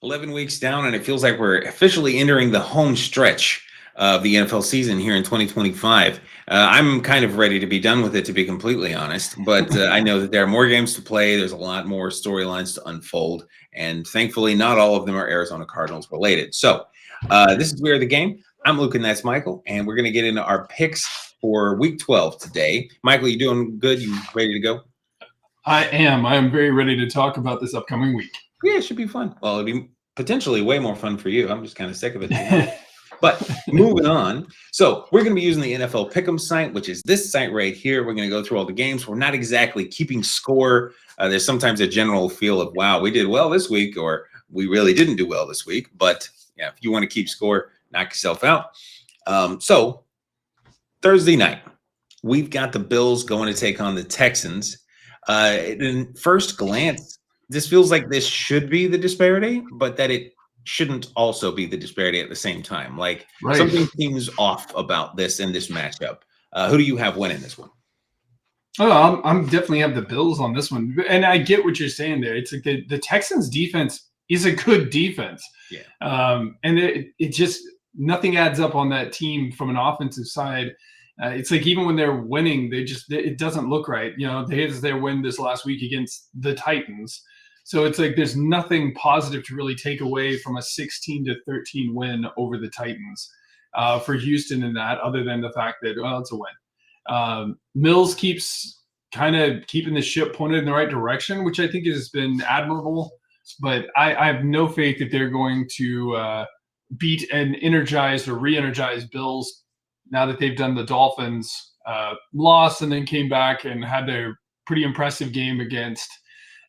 11 weeks down, and it feels like we're officially entering the home stretch of the NFL season here in 2025. I'm kind of ready to be done with it, to be completely honest. But I know that there are more games to play. There's a lot more storylines to unfold. And thankfully, not all of them are Arizona Cardinals related. So this is We Are the Game. I'm Luke, and that's Michael. And we're going to get into our picks for week 12 today. Michael, you doing good? You ready to go? I am. I am very ready to talk about this upcoming week. Yeah, it should be fun. Well, it'll be potentially way more fun for you. I'm just kind of sick of it. But moving on. So we're going to be using the NFL Pick'em site, which is this site right here. We're going to go through all the games. We're not exactly keeping score. There's sometimes a general feel of, wow, we did well this week, or we really didn't do well this week. But yeah, if you want to keep score, knock yourself out. So Thursday night, we've got the Bills going to take on the Texans. In first glance, this feels like this should be the disparity, but that it shouldn't also be the disparity at the same time. Like something seems off about this in this matchup. Who do you have winning this one? Oh, I'm definitely have the Bills on this one, and I get what you're saying there. It's like the Texans defense is a good defense. Yeah. And it just nothing adds up on that team from an offensive side. It's like even when they're winning, it doesn't look right. You know, here's their win this last week against the Titans. So it's like there's nothing positive to really take away from a 16-13 win over the Titans for Houston in that, other than the fact that, well, it's a win. Mills keeps kind of keeping the ship pointed in the right direction, which I think has been admirable. But I have no faith that they're going to beat and energize or re-energize Bills now that they've done the Dolphins loss and then came back and had their pretty impressive game against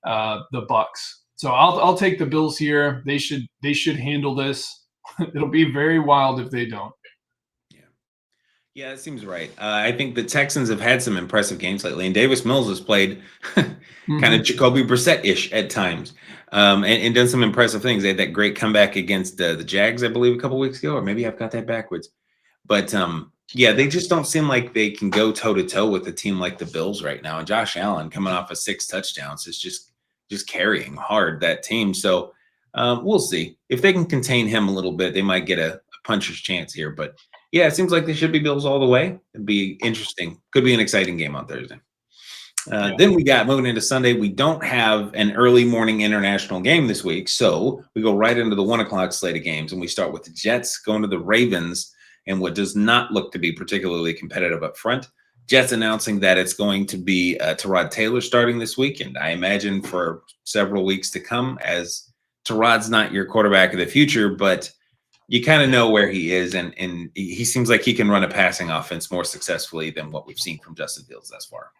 the Bucks. So I'll take the Bills here. They should handle this. It'll be very wild if they don't. Yeah, that seems right. I think the Texans have had some impressive games lately, and Davis Mills has played kind of Jacoby Brissett-ish at times, and done some impressive things. They had that great comeback against the Jags, I believe, a couple weeks ago, or maybe I've got that backwards. But yeah, they just don't seem like they can go toe-to-toe with a team like the Bills right now. And Josh Allen, coming off of 6 touchdowns, is just carrying hard that team. So we'll see. If they can contain him a little bit, they might get a puncher's chance here. But yeah, it seems like they should be Bills all the way. It'd be interesting. Could be an exciting game on Thursday. Then we got moving into Sunday. We don't have an early morning international game this week. So we go right into the 1 o'clock slate of games. And we start with the Jets going to the Ravens and what does not look to be particularly competitive up front. Jets announcing that it's going to be Tyrod Taylor starting this week. And I imagine for several weeks to come, as Tyrod's not your quarterback of the future, but you kind of know where he is, and he seems like he can run a passing offense more successfully than what we've seen from Justin Fields thus far.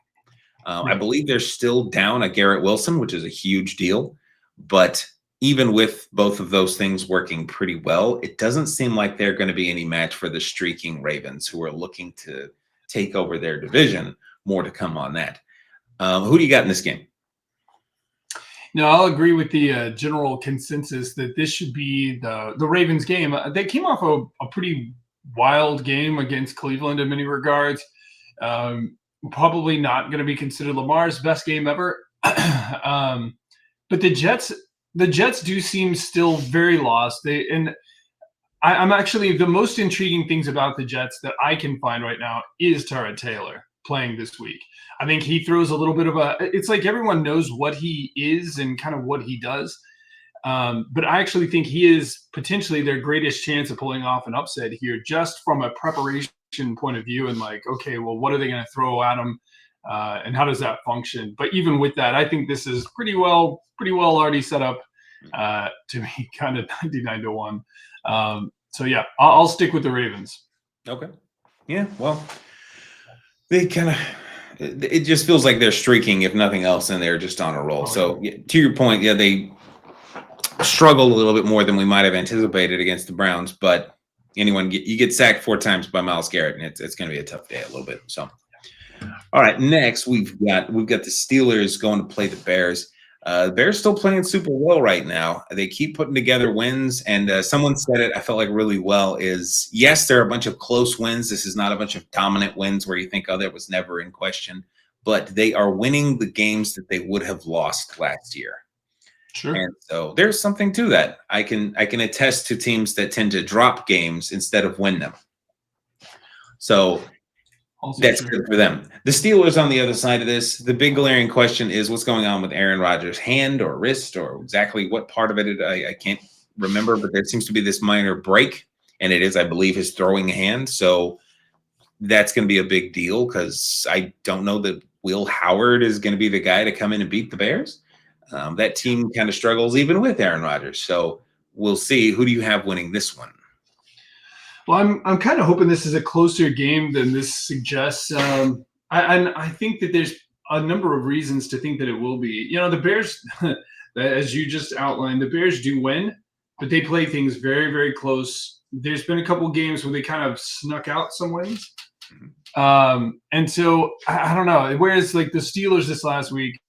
I believe they're still down a Garrett Wilson, which is a huge deal. But even with both of those things working pretty well, it doesn't seem like they're going to be any match for the streaking Ravens, who are looking to take over their division. More to come on that. Who do you got in this game? No, I'll agree with the general consensus that this should be the Ravens game. They came off a pretty wild game against Cleveland in many regards. Probably not going to be considered Lamar's best game ever. But the Jets do seem still very lost. I'm actually the most intriguing things about the Jets that I can find right now is Tyrod Taylor playing this week. I think he throws a little bit of it's like everyone knows what he is and kind of what he does. But I actually think he is potentially their greatest chance of pulling off an upset here, just from a preparation point of view. And like, okay, well, what are they going to throw at him? And how does that function? But even with that, I think this is pretty well already set up to be kind of 99-1. So yeah, I'll stick with the Ravens. Okay. Yeah. Well, they kind of, it just feels like they're streaking, if nothing else, and they're just on a roll. So to your point, yeah, they struggled a little bit more than we might have anticipated against the Browns, but you get sacked 4 times by Myles Garrett, and it's going to be a tough day a little bit. So, all right, next we've got the Steelers going to play the Bears. The Bears still playing super well right now. They keep putting together wins, and someone said it, I felt like really well, is yes, there are a bunch of close wins. This is not a bunch of dominant wins where you think, oh, that was never in question. But they are winning the games that they would have lost last year. Sure. And so there's something to that. I can attest to teams that tend to drop games instead of win them. So Also that's true. good for them. The Steelers on the other side of this, the big glaring question is what's going on with Aaron Rodgers' hand or wrist or exactly what part of it I can't remember, but there seems to be this minor break, and it is, I believe, his throwing hand. So that's going to be a big deal because I don't know that Will Howard is going to be the guy to come in and beat the Bears. That team kind of struggles even with Aaron Rodgers. So we'll see. Who do you have winning this one? Well, I'm kind of hoping this is a closer game than this suggests. I think that there's a number of reasons to think that it will be. You know, the Bears, as you just outlined, the Bears do win, but they play things very, very close. There's been a couple of games where they kind of snuck out some wins. And so I don't know. Whereas like the Steelers this last week,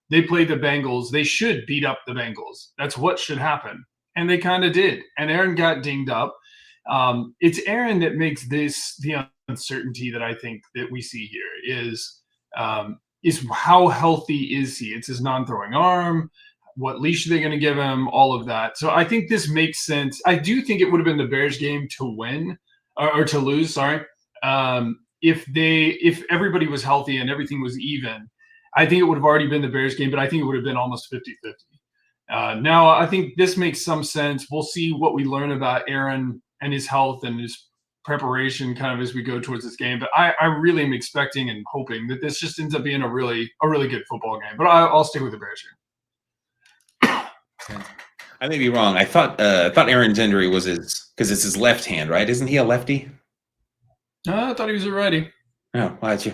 they played the Bengals. They should beat up the Bengals. That's what should happen. And they kind of did. And Aaron got dinged up. It's Aaron that makes this the uncertainty that I think that we see here is how healthy is he? It's his non-throwing arm. What leash are they going to give him? All of that. So I think this makes sense. I do think it would have been the Bears game to win or to lose. Sorry. If everybody was healthy and everything was even, I think it would have already been the Bears game, but I think it would have been almost 50-50. Now, I think this makes some sense. We'll see what we learn about Aaron and his health and his preparation kind of as we go towards this game. But I really am expecting and hoping that this just ends up being a really good football game. But I'll stick with the Bears here. I may be wrong. I thought Aaron's injury was because it's his left hand, right? Isn't he a lefty? I thought he was a righty. Oh, well, that's you.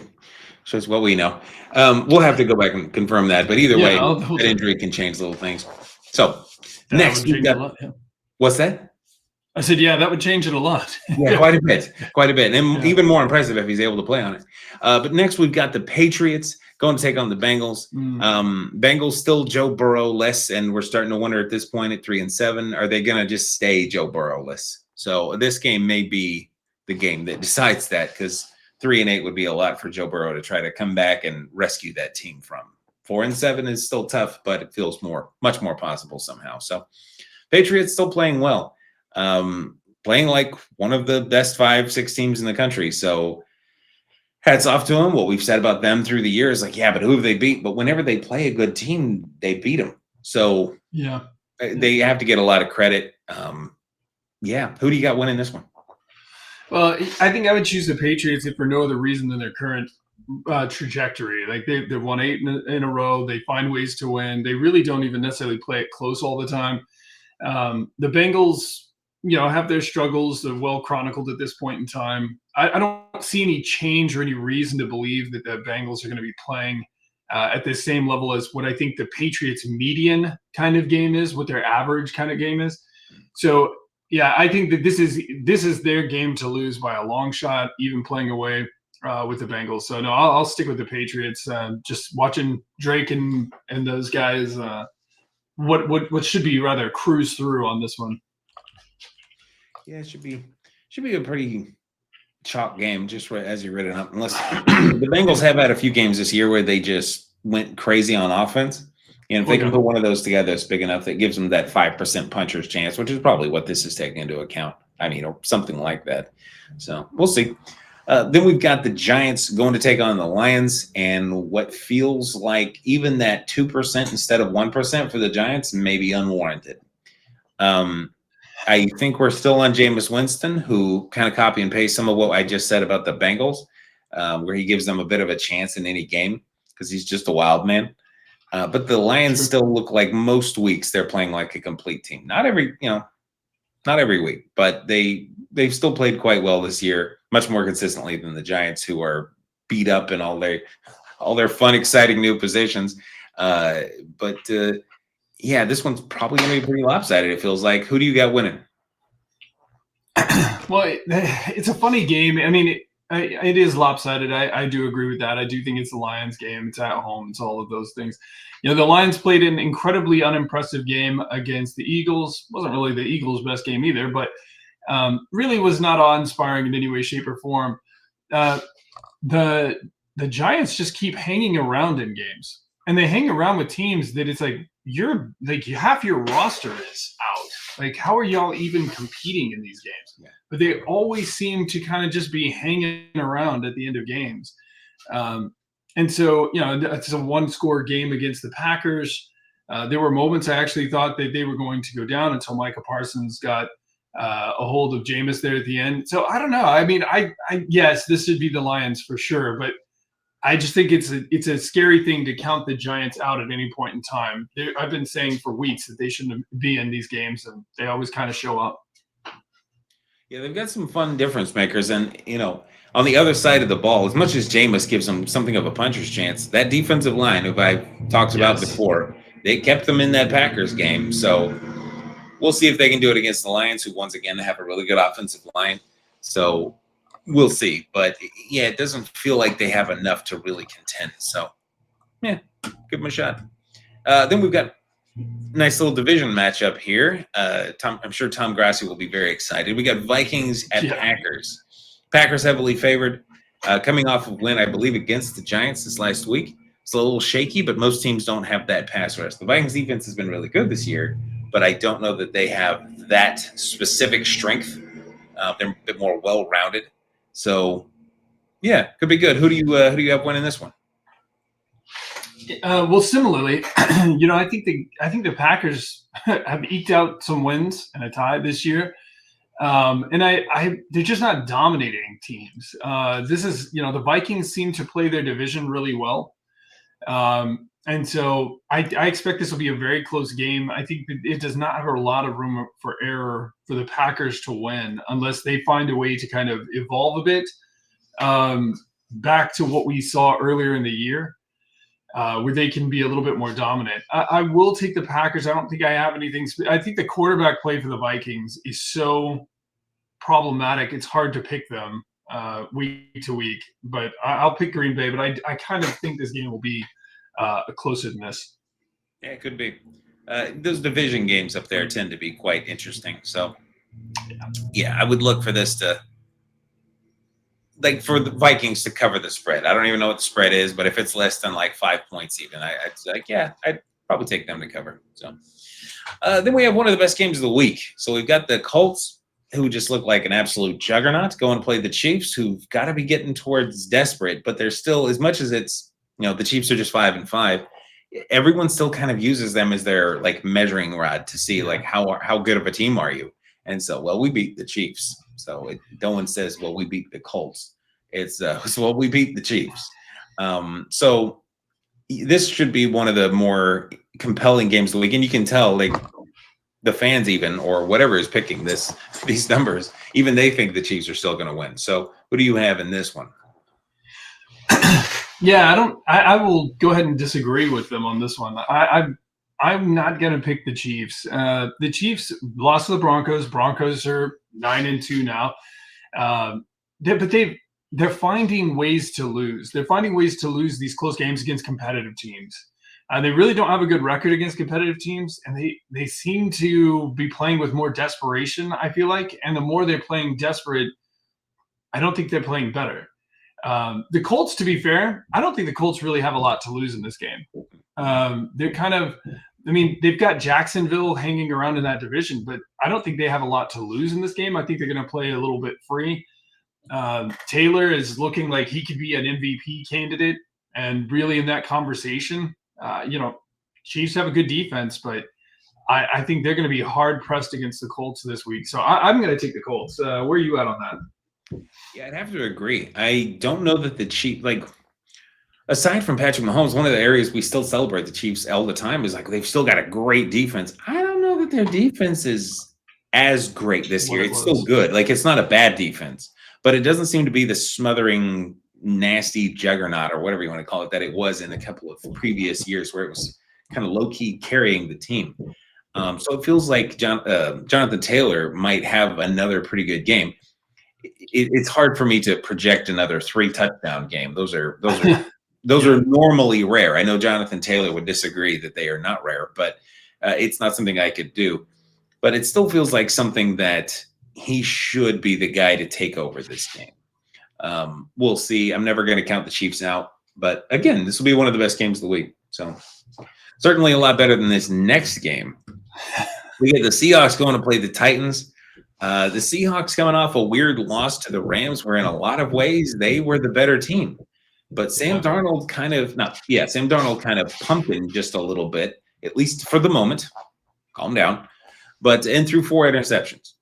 Shows what we know. We'll have to go back and confirm that. But either way, that injury can change little things. So next, we've got what's that? I said, yeah, that would change it a lot. Yeah, quite a bit. And even more impressive if he's able to play on it. But next, we've got the Patriots going to take on the Bengals. Bengals still Joe Burrow-less, and we're starting to wonder at this point at 3-7, are they going to just stay Joe Burrow-less? So this game may be the game that decides that because 3-8 would be a lot for Joe Burrow to try to come back and rescue that team from. 4-7 is still tough, but it feels much more possible somehow. So Patriots still playing well. Playing like one of the best 5-6 teams in the country. So hats off to them. What we've said about them through the years, like, yeah, but who have they beat? But whenever they play a good team, they beat them. So yeah, they have to get a lot of credit. Yeah. Who do you got winning this one? Well, I think I would choose the Patriots if for no other reason than their current trajectory. Like they've won 8 in a row. They find ways to win. They really don't even necessarily play it close all the time. The Bengals, have their struggles. They're well chronicled at this point in time. I don't see any change or any reason to believe that the Bengals are going to be playing at the same level as what I think the Patriots median kind of game is, what their average kind of game is. So, yeah, I think that this is their game to lose by a long shot, even playing away with the Bengals. So, no, I'll stick with the Patriots. Just watching Drake and those guys what should be rather cruise through on this one. Yeah, it should be a pretty chalk game, just right as you read it up. Unless the Bengals have had a few games this year where they just went crazy on offense. And if they can put one of those together, it's big enough that gives them that 5% puncher's chance, which is probably what this is taking into account. I mean, or something like that. So we'll see. Then we've got the Giants going to take on the Lions, and what feels like even that 2% instead of 1% for the Giants may be unwarranted. I think we're still on Jameis Winston, who kind of copy and paste some of what I just said about the Bengals, where he gives them a bit of a chance in any game because he's just a wild man. But the Lions still look like most weeks they're playing like a complete team. Not every week, but they've still played quite well this year, much more consistently than the Giants, who are beat up in all their fun, exciting new positions. Yeah, this one's probably going to be pretty lopsided, it feels like. Who do you got winning? Well, it's a funny game. I mean, it is lopsided. I do agree with that. I do think it's the Lions game. It's at home. It's all of those things. The Lions played an incredibly unimpressive game against the Eagles. Wasn't really the Eagles' best game either, but really was not awe-inspiring in any way, shape, or form. The Giants just keep hanging around in games. And they hang around with teams that it's like you're like half your roster is out. Like, how are y'all even competing in these games? Yeah. But they always seem to kind of just be hanging around at the end of games. And so, it's a one-score game against the Packers. There were moments I actually thought that they were going to go down until Micah Parsons got a hold of Jameis there at the end. So I don't know. I mean, yes, this should be the Lions for sure, but I just think it's a scary thing to count the Giants out at any point in time. I've been saying for weeks that they shouldn't be in these games, and they always kind of show up. Yeah, they've got some fun difference makers, and on the other side of the ball, as much as Jameis gives them something of a puncher's chance, that defensive line, who I've talked about before, they kept them in that Packers game. So we'll see if they can do it against the Lions, who once again have a really good offensive line. So we'll see. But yeah, it doesn't feel like they have enough to really contend. So yeah, give them a shot. Then we've got nice little division matchup here. I'm sure Tom Grassi will be very excited. We got Vikings at Packers. Packers heavily favored, coming off of win, I believe, against the Giants this last week. It's a little shaky, but most teams don't have that pass rush. The Vikings defense has been really good this year, but I don't know that they have that specific strength. They're a bit more well-rounded. So, yeah, could be good. Who do you have winning this one? Well, similarly, I think the Packers have eked out some wins and a tie this year, and they're just not dominating teams. This is the Vikings seem to play their division really well, and so I expect this will be a very close game. I think that it does not have a lot of room for error for the Packers to win unless they find a way to kind of evolve a bit back to what we saw earlier in the year. Where they can be a little bit more dominant. I will take the Packers. I don't think I have anything. I think the quarterback play for the Vikings is so problematic. It's hard to pick them week to week. But I'll pick Green Bay. But I kind of think this game will be closer than this. Yeah, it could be. Those division games up there tend to be quite interesting. So, yeah, I would look for this to – like for the Vikings to cover the spread. I don't even know what the spread is, but if it's less than like 5 points even, I'd probably take them to cover. So then we have one of the best games of the week. So we've got the Colts, who just look like an absolute juggernaut, going to play the Chiefs, who've got to be getting towards desperate, but they're still, as much as it's, the Chiefs are just 5-5, everyone still kind of uses them as their like measuring rod to see like how good of a team are you. And so, well, we beat the Chiefs. So no one says, well, we beat the Colts. It's well, we beat the Chiefs. So this should be one of the more compelling games of the week. And you can tell, like, the fans even, or whatever is picking these numbers, even they think the Chiefs are still going to win. So who do you have in this one? Yeah, I will go ahead and disagree with them on this one. I'm not going to pick the Chiefs. The Chiefs lost to the Broncos. Broncos are 9-2 now. But they're finding ways to lose. They're finding ways to lose these close games against competitive teams. They really don't have a good record against competitive teams, and they seem to be playing with more desperation, I feel like. And the more they're playing desperate, I don't think they're playing better. The Colts, to be fair, I don't think the Colts really have a lot to lose in this game. They're kind of – I mean, they've got Jacksonville hanging around in that division, but I don't think they have a lot to lose in this game. I think they're going to play a little bit free. Taylor is looking like he could be an MVP candidate and really in that conversation. Chiefs have a good defense, but I think they're going to be hard-pressed against the Colts this week. So I'm going to take the Colts. Where are you at on that? Yeah, I'd have to agree. I don't know that the Chiefs, like, aside from Patrick Mahomes, one of the areas we still celebrate the Chiefs all the time is like they've still got a great defense. I don't know that their defense is as great this year. It's still good. Like, it's not a bad defense, but it doesn't seem to be the smothering, nasty juggernaut or whatever you want to call it that it was in a couple of previous years where it was kind of low-key carrying the team. So it feels like Jonathan Taylor might have another pretty good game. It's hard for me to project another 3-touchdown game. Those are normally rare. I know Jonathan Taylor would disagree that they are not rare, but it's not something I could do. But it still feels like something that he should be the guy to take over this game. We'll see. I'm never going to count the Chiefs out. But again, this will be one of the best games of the week. So Certainly a lot better than this next game. We get the Seahawks going to play the Titans. The Seahawks coming off a weird loss to the Rams, where in a lot of ways they were the better team. But Sam Darnold kind of pumping just a little bit, at least for the moment. Calm down. And threw 4 interceptions.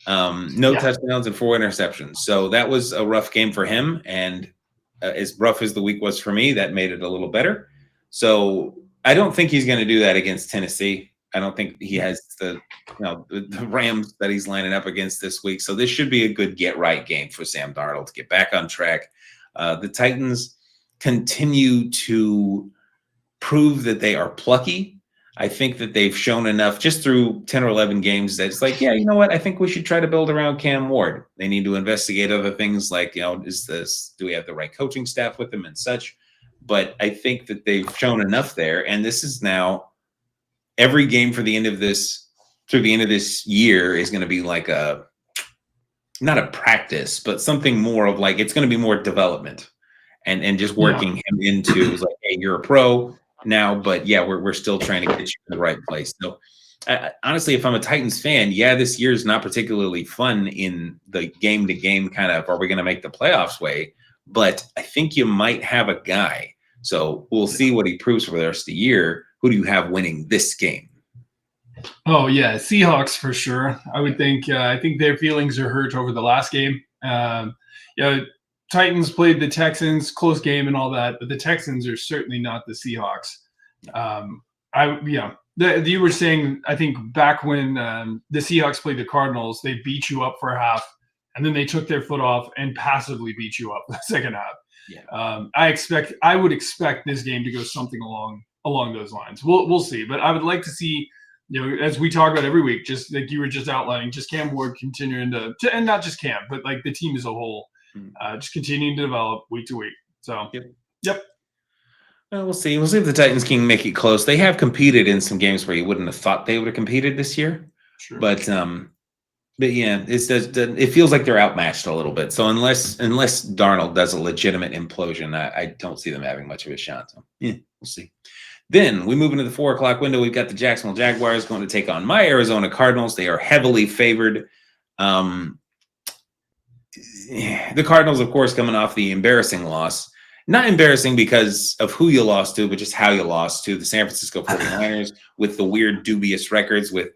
No touchdowns and 4 interceptions. So that was a rough game for him. And as rough as the week was for me, that made it a little better. So I don't think he's going to do that against Tennessee. I don't think he has the Rams that he's lining up against this week. So this should be a good get-right game for Sam Darnold to get back on track. The Titans continue to prove that they are plucky. I think that they've shown enough just through 10 or 11 games that it's like, yeah, you know what? I think we should try to build around Cam Ward. They need to investigate other things like, do we have the right coaching staff with them and such? But I think that they've shown enough there. And this is now every game through the end of this year is going to be like not a practice, but something more of like, it's going to be more development and just working him into like, hey, you're a pro now, but yeah, we're still trying to get you in the right place. So honestly, if I'm a Titans fan, this year is not particularly fun in the game to game kind of, are we going to make the playoffs way? But I think you might have a guy. So we'll see what he proves for the rest of the year. Who do you have winning this game? Oh yeah, Seahawks for sure. I would think. I think their feelings are hurt over the last game. Titans played the Texans, close game and all that, but the Texans are certainly not the Seahawks. You were saying, I think back when the Seahawks played the Cardinals, they beat you up for a half, and then they took their foot off and passively beat you up the second half. Yeah. I would expect this game to go something along those lines. We'll see, but I would like to see, as we talk about every week, just like you were just outlining, just Cam Ward continuing to and not just Cam, but like the team as a whole, just continuing to develop week to week. So, yep. Well, we'll see. We'll see if the Titans can make it close. They have competed in some games where you wouldn't have thought they would have competed this year. Sure. But yeah, it feels like they're outmatched a little bit. So unless Darnold does a legitimate implosion, I don't see them having much of a shot. So yeah, we'll see. Then we move into the 4:00 window. We've got the Jacksonville Jaguars going to take on my Arizona Cardinals. They are heavily favored. The Cardinals, of course, coming off the embarrassing loss. Not embarrassing because of who you lost to, but just how you lost to the San Francisco 49ers with the weird, dubious records with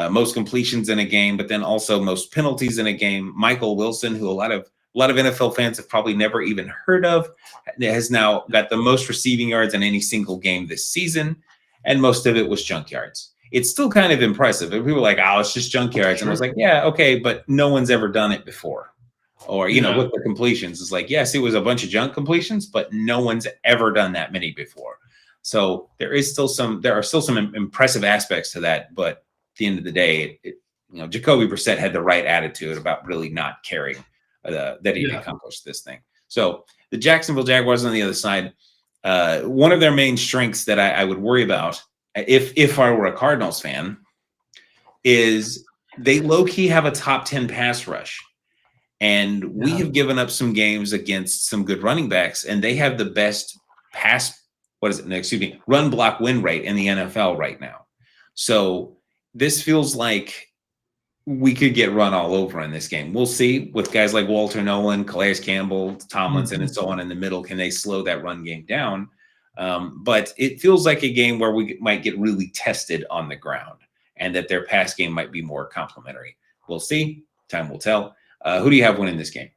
most completions in a game, but then also most penalties in a game. Michael Wilson, who a lot of NFL fans have probably never even heard of, has now got the most receiving yards in any single game this season, and most of it was junk yards. It's still kind of impressive. And people were like, oh, it's just junk yards. And I was like, yeah, okay, but no one's ever done it before. Or, with the completions, it's like, yes, it was a bunch of junk completions, but no one's ever done that many before. So there are still some impressive aspects to that, but at the end of the day, Jacoby Brissett had the right attitude about really not caring that he accomplished this thing. So the Jacksonville Jaguars on the other side, one of their main strengths that I would worry about if I were a Cardinals fan is they low-key have a top 10 pass rush. And we have given up some games against some good running backs, and they have the best run block win rate in the NFL right now. So this feels like we could get run all over in this game. We'll see with guys like Walter Nolan, Calais Campbell, Tomlinson, and so on in the middle. Can they slow that run game down? But it feels like a game where we might get really tested on the ground and that their pass game might be more complementary. We'll see. Time will tell. Who do you have winning this game?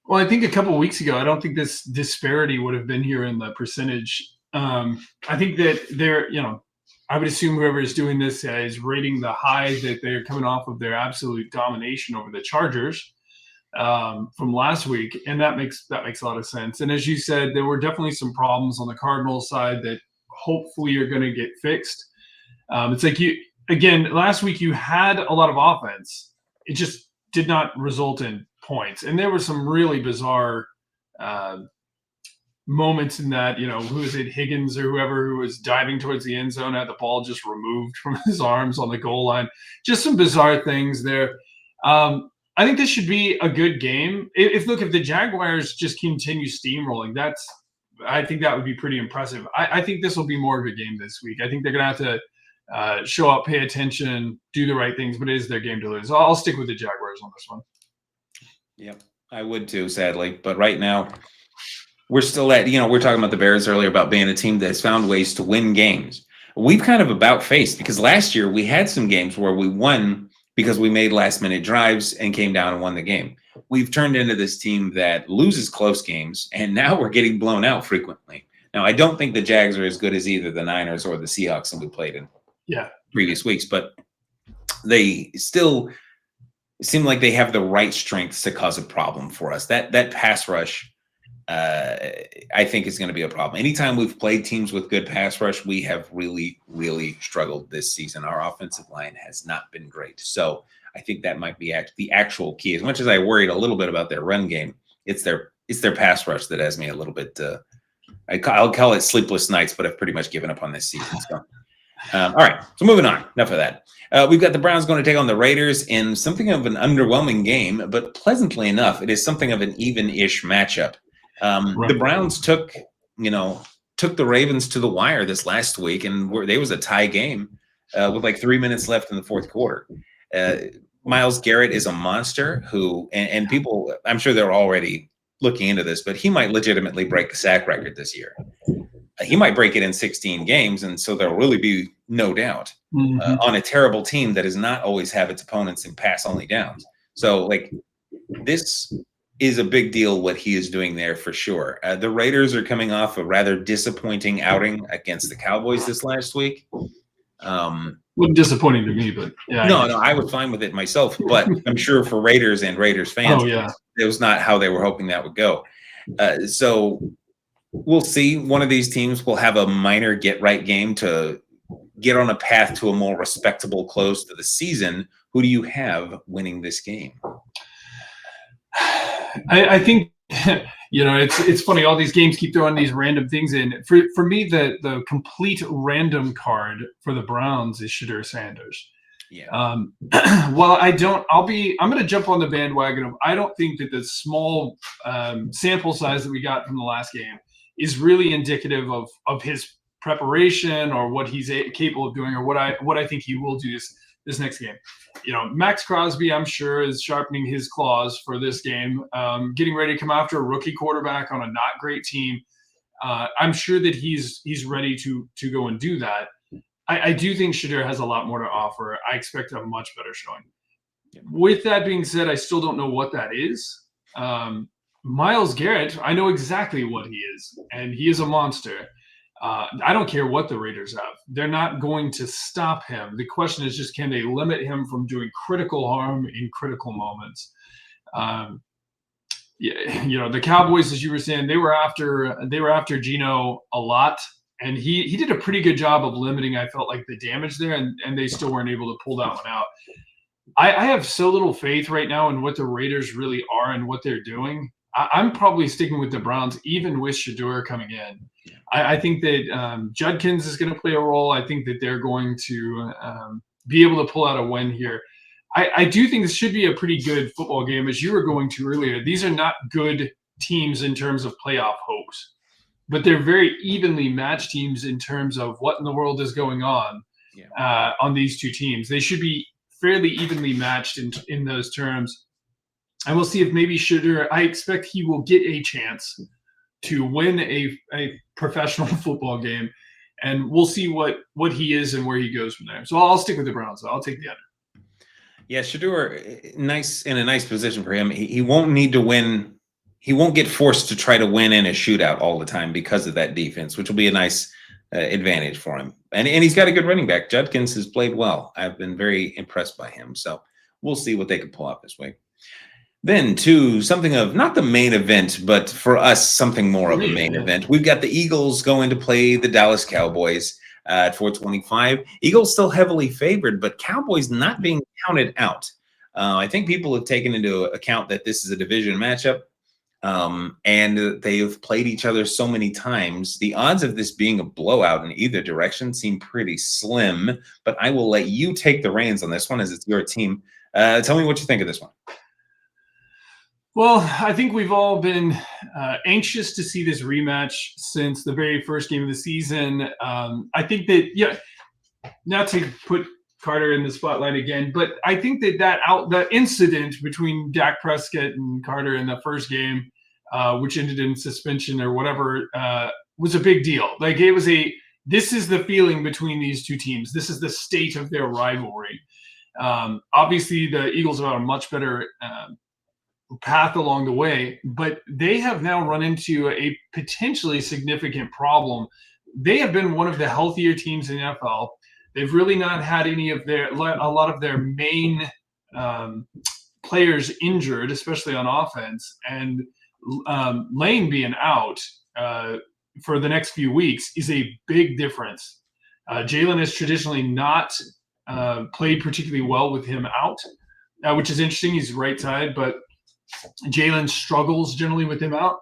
Well, I think a couple of weeks ago, I don't think this disparity would have been here in the percentage. I think that I would assume whoever is doing this is rating the high that they're coming off of their absolute domination over the Chargers from last week, and that makes a lot of sense. And as you said, there were definitely some problems on the Cardinals side that hopefully are going to get fixed. It's like last week you had a lot of offense. It just did not result in points. And there were some really bizarre moments in that, who is it, Higgins or whoever, who was diving towards the end zone, had the ball just removed from his arms on the goal line. Just some bizarre things there. I think this should be a good game. If the Jaguars just continue steamrolling, I think that would be pretty impressive. I think this will be more of a game this week. I think they're going to have to show up, pay attention, do the right things, but it is their game to lose. I'll stick with the Jaguars on this one. Yep, I would too, sadly. But right now, we're still at, we're talking about the Bears earlier about being a team that has found ways to win games. We've kind of about faced, because last year we had some games where we won because we made last minute drives and came down and won the game. We've turned into this team that loses close games, and now we're getting blown out frequently. Now, I don't think the Jags are as good as either the Niners or the Seahawks that we played in previous weeks, but they still seem like they have the right strengths to cause a problem for us. That pass rush, I think, is going to be a problem. Anytime we've played teams with good pass rush, we have really, really struggled this season. Our offensive line has not been great. So I think that might be the actual key. As much as I worried a little bit about their run game, it's their pass rush that has me a little bit. I'll call it sleepless nights, but I've pretty much given up on this season. So, all right. So moving on. Enough of that. We've got the Browns going to take on the Raiders in something of an underwhelming game, but pleasantly enough, it is something of an even-ish matchup. The Browns took the Ravens to the wire this last week, and there was a tie game with like 3 minutes left in the fourth quarter. Myles Garrett is a monster and people, I'm sure they're already looking into this, but he might legitimately break the sack record this year. He might break it in 16 games, and so there'll really be no doubt on a terrible team that does not always have its opponents in pass-only downs. So, this is a big deal what he is doing there for sure. The Raiders are coming off a rather disappointing outing against the Cowboys this last week. Wasn't disappointing to me, but yeah. No, I was fine with it myself, but I'm sure for Raiders and Raiders fans, it was not how they were hoping that would go. So we'll see. One of these teams will have a minor get-right game to get on a path to a more respectable close to the season. Who do you have winning this game? I think it's funny. All these games keep throwing these random things in. For me, the complete random card for the Browns is Shedeur Sanders. Yeah. Well, I'm going to jump on the bandwagon of, I don't think that the small sample size that we got from the last game is really indicative of his preparation or what he's capable of doing or what I think he will do this next game. Max Crosby, I'm sure, is sharpening his claws for this game, getting ready to come after a rookie quarterback on a not great team. I'm sure that he's ready to go and do that. I do think Shedeur has a lot more to offer. I expect a much better showing. Yeah. With that being said, I still don't know what that is. Myles Garrett, I know exactly what he is, and he is a monster. I don't care what the Raiders have. They're not going to stop him. The question is just, can they limit him from doing critical harm in critical moments? The Cowboys, as you were saying, they were after Geno a lot, and he did a pretty good job of limiting, I felt like, the damage there, and they still weren't able to pull that one out. I have so little faith right now in what the Raiders really are and what they're doing. I'm probably sticking with the Browns, even with Shedeur coming in. I think that Judkins is going to play a role. I think that they're going to be able to pull out a win here. I do think this should be a pretty good football game, as you were going to earlier. These are not good teams in terms of playoff hopes, but they're very evenly matched teams in terms of what in the world is going on these two teams. They should be fairly evenly matched in those terms. And we'll see if maybe Shedeur, I expect he will get a chance to win a professional football game, and we'll see what he is and where he goes from there. So I'll stick with the Browns. I'll take the under. Yeah, Shedeur, in a nice position for him. He won't need to win. He won't get forced to try to win in a shootout all the time because of that defense, which will be a nice advantage for him. And he's got a good running back. Judkins has played well. I've been very impressed by him. So we'll see what they can pull off this week. Then to something of not the main event, but for us, something more of a main event. We've got the Eagles going to play the Dallas Cowboys at 425. Eagles still heavily favored, but Cowboys not being counted out. I think people have taken into account that this is a division matchup, and they've played each other so many times. The odds of this being a blowout in either direction seem pretty slim, but I will let you take the reins on this one as it's your team. Tell me what you think of this one. Well, I think we've all been anxious to see this rematch since the very first game of the season. I think that, yeah, not to put Carter in the spotlight again, but I think that incident between Dak Prescott and Carter in the first game, which ended in suspension or whatever, was a big deal. Like it was a this is the feeling between these two teams. This is the state of their rivalry. Obviously, the Eagles are on a much better path along the way, but they have now run into a potentially significant problem. They have been one of the healthier teams in the NFL. They've really not had a lot of their main um, players injured, especially on offense, and Lane being out for the next few weeks is a big difference. Jalen has traditionally not played particularly well with him out, which is interesting. He's right side, but Jalen struggles generally with him out.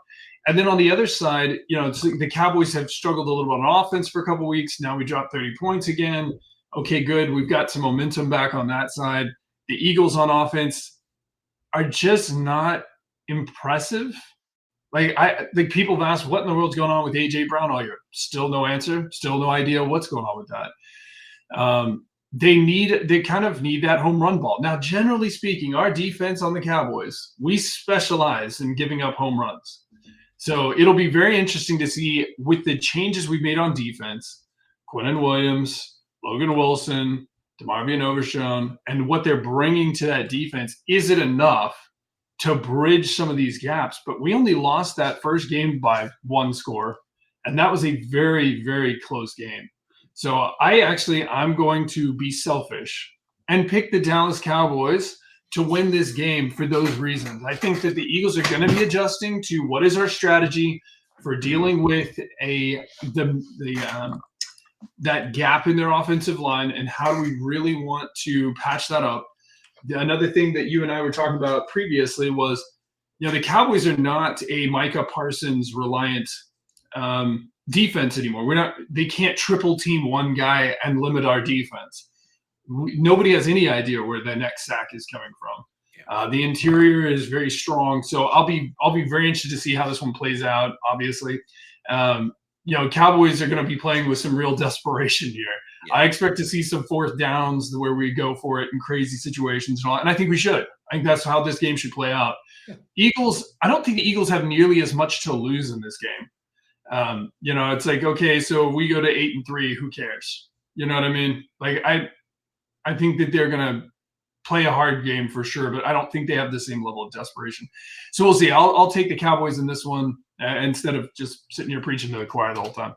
And then on the other side, the Cowboys have struggled a little bit on offense for a couple of weeks. Now we dropped 30 points again. Okay, good. We've got some momentum back on that side. The Eagles on offense are just not impressive. Like people have asked, what in the world's going on with AJ Brown all year? Still no answer. Still no idea what's going on with that. They kind of need that home run ball. Now, generally speaking, our defense on the Cowboys, we specialize in giving up home runs. So it'll be very interesting to see with the changes we've made on defense, Quinnen Williams, Logan Wilson, DeMarvion Overshown, and what they're bringing to that defense. Is it enough to bridge some of these gaps? But we only lost that first game by one score, and that was a very, very close game. So I'm going to be selfish and pick the Dallas Cowboys to win this game for those reasons. I think that the Eagles are going to be adjusting to what is our strategy for dealing with that gap in their offensive line, and how do we really want to patch that up. Another thing that you and I were talking about previously was, the Cowboys are not a Micah Parsons reliant defense anymore. They can't triple team one guy and limit our defense. Nobody has any idea where the next sack is coming from. The interior is very strong. So I'll be very interested to see how this one plays out, obviously. Cowboys are going to be playing with some real desperation here. Yeah. I expect to see some fourth downs where we go for it in crazy situations and all. And I think we should. I think that's how this game should play out. Yeah. Eagles, I don't think the Eagles have nearly as much to lose in this game. It's like, okay, so we go to 8-3, who cares? You know what I mean? Like, I think that they're going to play a hard game for sure, but I don't think they have the same level of desperation. So we'll see. I'll take the Cowboys in this one instead of just sitting here preaching to the choir the whole time.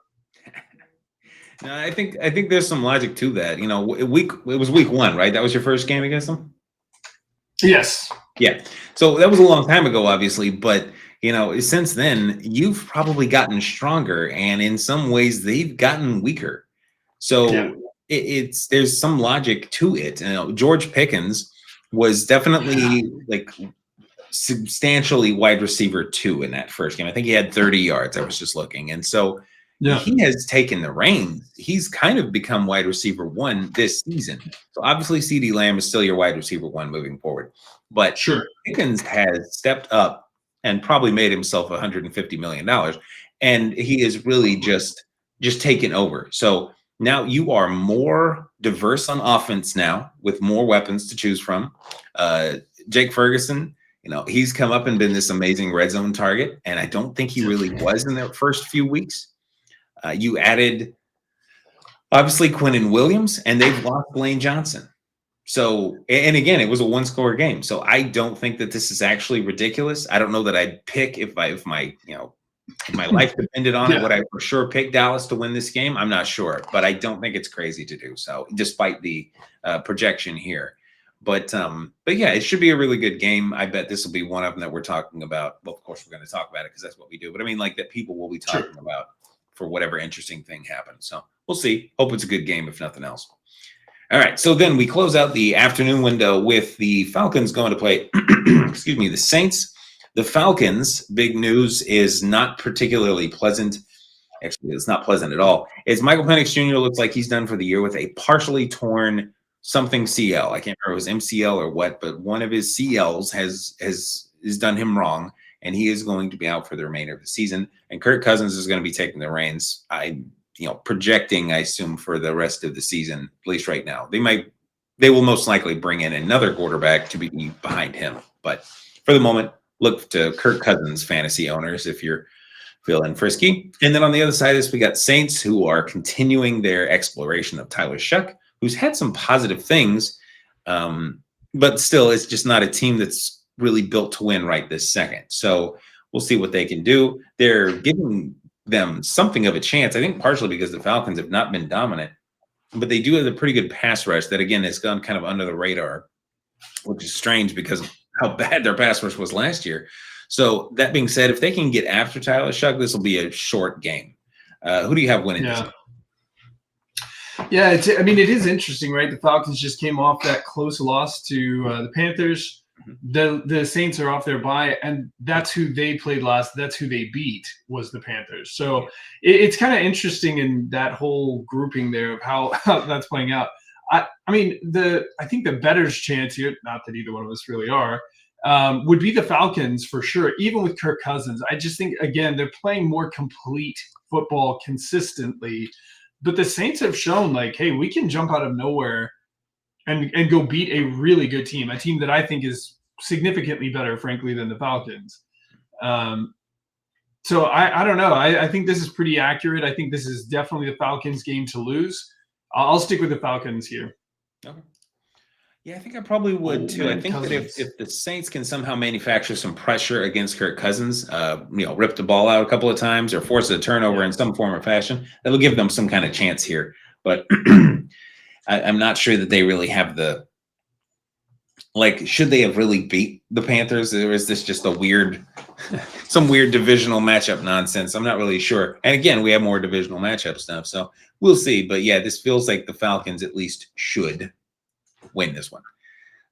No, I think there's some logic to that. It was week 1, right? That was your first game against them? Yes. Yeah. So that was a long time ago, obviously, but since then, you've probably gotten stronger, and in some ways, they've gotten weaker. So yeah. There's some logic to it. George Pickens was definitely like substantially wide receiver 2 in that first game. I think he had 30 yards. I was just looking, and so he has taken the reins. He's kind of become wide receiver 1 this season. So obviously, CeeDee Lamb is still your wide receiver 1 moving forward, but sure, Pickens has stepped up and probably made himself $150 million. And he is really just taken over. So now you are more diverse on offense now with more weapons to choose from. Jake Ferguson, he's come up and been this amazing red zone target. And I don't think he really was in the first few weeks. You added, obviously, Quinnen Williams, and they've lost Lane Johnson. So, and again, it was a 1-score game. So I don't think that this is actually ridiculous. I don't know that I'd pick if my life depended on it, would I for sure pick Dallas to win this game? I'm not sure, but I don't think it's crazy to do so, despite the projection here. But yeah, it should be a really good game. I bet this will be one of them that we're talking about. Well, of course, we're going to talk about it because that's what we do. But I mean, like that people will be talking about for whatever interesting thing happens. So we'll see. Hope it's a good game, if nothing else. All right, so then we close out the afternoon window with the Falcons going to play, the Saints. The Falcons, big news, is not particularly pleasant. Actually, it's not pleasant at all. It's Michael Penix Jr. looks like he's done for the year with a partially torn something CL. I can't remember if it was MCL or what, but one of his CLs is has done him wrong, and he is going to be out for the remainder of the season. And Kirk Cousins is going to be taking the reins. Projecting, I assume, for the rest of the season, at least right now. They will most likely bring in another quarterback to be behind him. But for the moment, look to Kirk Cousins fantasy owners if you're feeling frisky. And then on the other side of this, we got Saints, who are continuing their exploration of Tyler Shuck, who's had some positive things, but still it's just not a team that's really built to win right this second. So we'll see what they can do. They're giving them something of a chance, I think partially because the Falcons have not been dominant, but they do have a pretty good pass rush that, again, has gone kind of under the radar, which is strange because of how bad their pass rush was last year. So that being said, if they can get after Tyler Shuck, this will be a short game. Who do you have winning this game? Yeah, it is interesting, right? The Falcons just came off that close loss to the Panthers. The Saints are off their bye, and that's who they played last. That's who they beat, was the Panthers. So it's kind of interesting in that whole grouping there of how that's playing out. I think the better's chance here, not that either one of us really are, would be the Falcons for sure, even with Kirk Cousins. I just think, again, they're playing more complete football consistently. But the Saints have shown, like, hey, we can jump out of nowhere and go beat a really good team, a team that I think is significantly better, frankly, than the Falcons. So I don't know. I think this is pretty accurate. I think this is definitely the Falcons' game to lose. I'll stick with the Falcons here. Okay. Yeah, I think I probably would too. I think that if the Saints can somehow manufacture some pressure against Kirk Cousins, rip the ball out a couple of times or force a turnover in some form or fashion, that'll give them some kind of chance here. But I'm not sure that they really have should they have really beat the Panthers? Or is this just some weird divisional matchup nonsense? I'm not really sure. And again, we have more divisional matchup stuff, so we'll see. But yeah, this feels like the Falcons at least should win this one.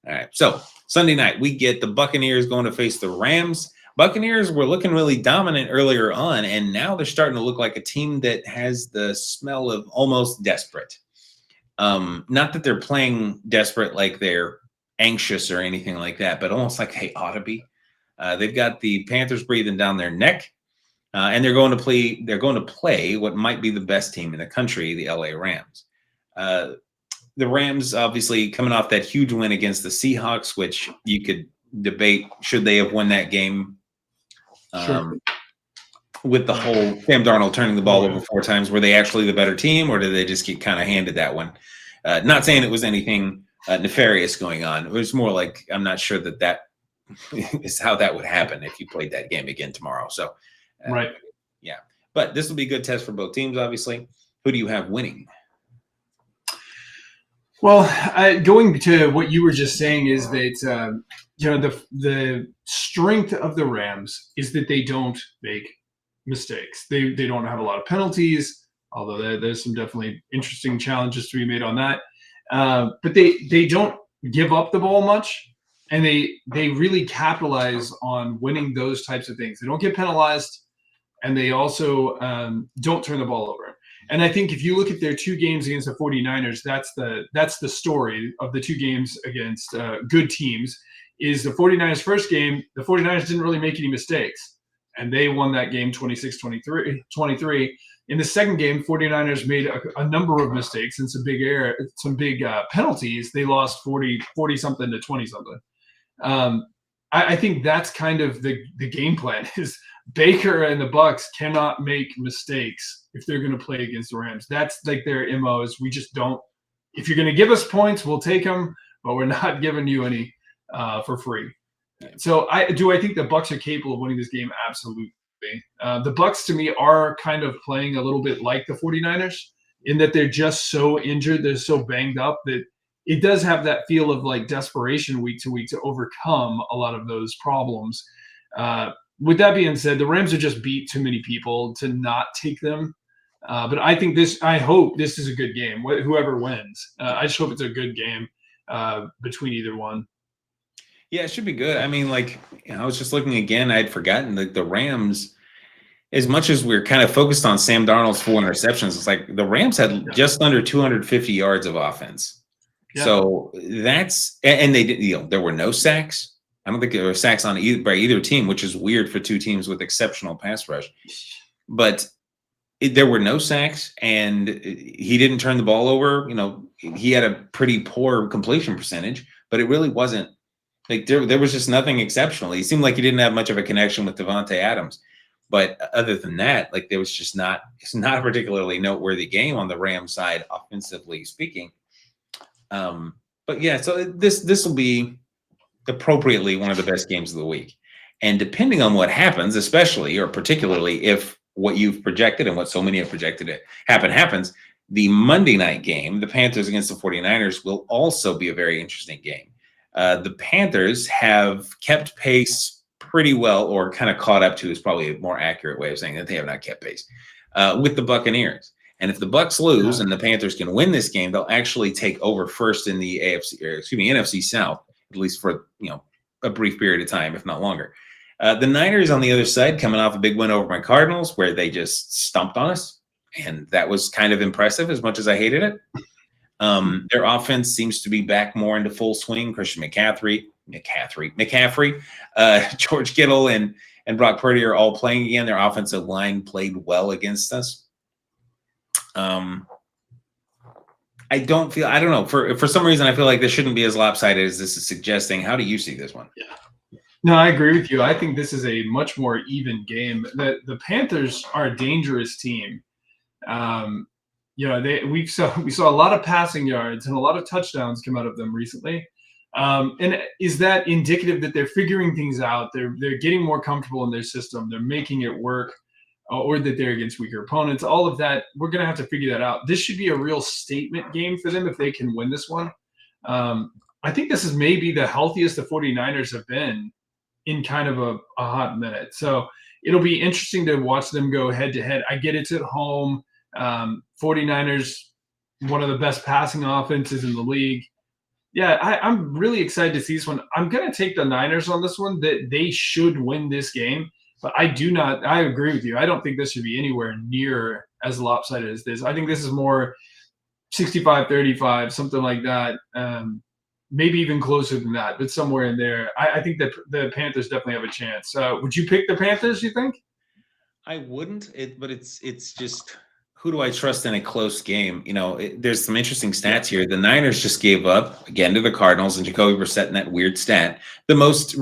All right. So Sunday night, we get the Buccaneers going to face the Rams. Buccaneers were looking really dominant earlier on, and now they're starting to look like a team that has the smell of almost desperate. Not that they're playing desperate like they're anxious or anything like that, but almost like they ought to be. They've got the Panthers breathing down their neck, and they're going to play what might be the best team in the country, the LA Rams. The Rams obviously coming off that huge win against the Seahawks, which you could debate, should they have won that game? Sure. With the whole Sam Darnold turning the ball over 4 times, were they actually the better team, or did they just get kind of handed that one? Not saying it was anything nefarious going on. It was more like, I'm not sure that is how that would happen if you played that game again tomorrow. So, right. Yeah. But this will be a good test for both teams, obviously. Who do you have winning? Well, going to what you were just saying is that, the strength of the Rams is that they don't make mistakes. They don't have a lot of penalties, although there's some definitely interesting challenges to be made on that. But they don't give up the ball much, and they really capitalize on winning those types of things. They don't get penalized, and they also don't turn the ball over. And I think if you look at their 2 games against the 49ers, that's the story of the 2 games against good teams. Is the 49ers first game, the 49ers didn't really make any mistakes, and they won that game 26-23. In the second game, 49ers made a number of mistakes and some big penalties. They lost 40-something to 20-something. I think that's kind of the game plan is Baker and the Bucs cannot make mistakes if they're going to play against the Rams. That's like their MO is we just don't – if you're going to give us points, we'll take them, but we're not giving you any for free. So I think the Bucs are capable of winning this game? Absolutely. The Bucs to me are kind of playing a little bit like the 49ers in that they're just so injured, they're so banged up that it does have that feel of like desperation week to week to overcome a lot of those problems. With that being said, the Rams have just beat too many people to not take them. But I hope this is a good game, whoever wins. I just hope it's a good game between either one. Yeah, it should be good. I mean, I was just looking again. I had forgotten that the Rams, as much as we're kind of focused on Sam Darnold's 4 interceptions, it's like the Rams had just under 250 yards of offense. Yeah. So that's – and they did, there were no sacks. I don't think there were sacks on by either team, which is weird for two teams with exceptional pass rush. But there were no sacks, and he didn't turn the ball over. He had a pretty poor completion percentage, but it really wasn't like there was just nothing exceptional. He seemed like he didn't have much of a connection with Devontae Adams. But other than that, like there was just it's not a particularly noteworthy game on the Rams side, offensively speaking. But yeah, so this will be appropriately one of the best games of the week. And depending on what happens, especially or particularly if what you've projected and what so many have projected it happens, the Monday night game, the Panthers against the 49ers, will also be a very interesting game. The Panthers have kept pace pretty well, or kind of caught up to is probably a more accurate way of saying that they have not kept pace with the Buccaneers. And if the Bucs lose and the Panthers can win this game, they'll actually take over first in the NFC South, at least for a brief period of time, if not longer. The Niners on the other side, coming off a big win over my Cardinals, where they just stomped on us, and that was kind of impressive as much as I hated it. Their offense seems to be back more into full swing. Christian McCaffrey, George Kittle, and Brock Purdy are all playing again. Their offensive line played well against us. I don't know. For some reason, I feel like this shouldn't be as lopsided as this is suggesting. How do you see this one? Yeah. No, I agree with you. I think this is a much more even game. The Panthers are a dangerous team. We saw a lot of passing yards and a lot of touchdowns come out of them recently. And is that indicative that they're figuring things out? They're getting more comfortable in their system. They're making it work, or that they're against weaker opponents. All of that, we're going to have to figure that out. This should be a real statement game for them if they can win this one. I think this is maybe the healthiest the 49ers have been in kind of a hot minute. So it'll be interesting to watch them go head to head. I get it's at home. 49ers, one of the best passing offenses in the league. Yeah, I'm really excited to see this one. I'm going to take the Niners on this one, that they should win this game. But I agree with you. I don't think this should be anywhere near as lopsided as this. I think this is more 65-35, something like that. Maybe even closer than that, but somewhere in there. I think that the Panthers definitely have a chance. Would you pick the Panthers, you think? I wouldn't, but it's just, who do I trust in a close game? There's some interesting stats here. The Niners just gave up, again, to the Cardinals, and Jacoby Brissett in that weird stat. The most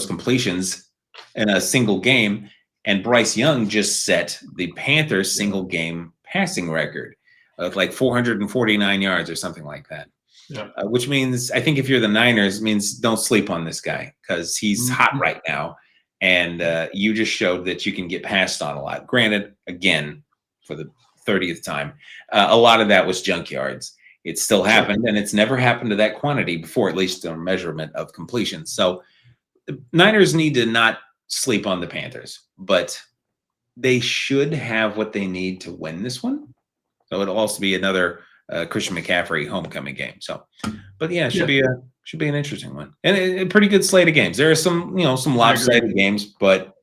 completions in a single game, and Bryce Young just set the Panthers single game passing record of like 449 yards or something like that. Yeah. Which means, I think if you're the Niners, means don't sleep on this guy, because he's hot right now. And you just showed that you can get passed on a lot. Granted, again, for the 30th time, a lot of that was junk yards. It still happened, and it's never happened to that quantity before, at least on measurement of completion. So the Niners need to not sleep on the Panthers, but they should have what they need to win this one. So it'll also be another Christian McCaffrey homecoming game. So, but yeah, it should be an interesting one, and a pretty good slate of games. There are some lopsided games, but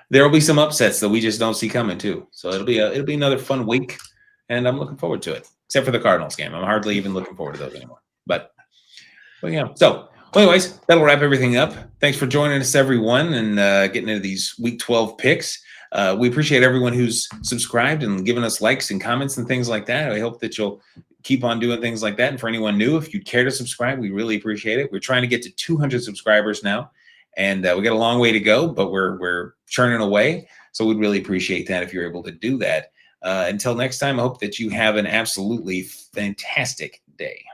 there will be some upsets that we just don't see coming too. So it'll be another fun week, and I'm looking forward to it. Except for the Cardinals game, I'm hardly even looking forward to those anymore. But yeah. So, anyways, that'll wrap everything up. Thanks for joining us, everyone, and getting into these Week 12 picks. We appreciate everyone who's subscribed and given us likes and comments and things like that. I hope that you'll keep on doing things like that. And for anyone new, if you'd care to subscribe, we really appreciate it. We're trying to get to 200 subscribers now, and we got a long way to go, but we're churning away. So we'd really appreciate that if you're able to do that. Until next time, I hope that you have an absolutely fantastic day.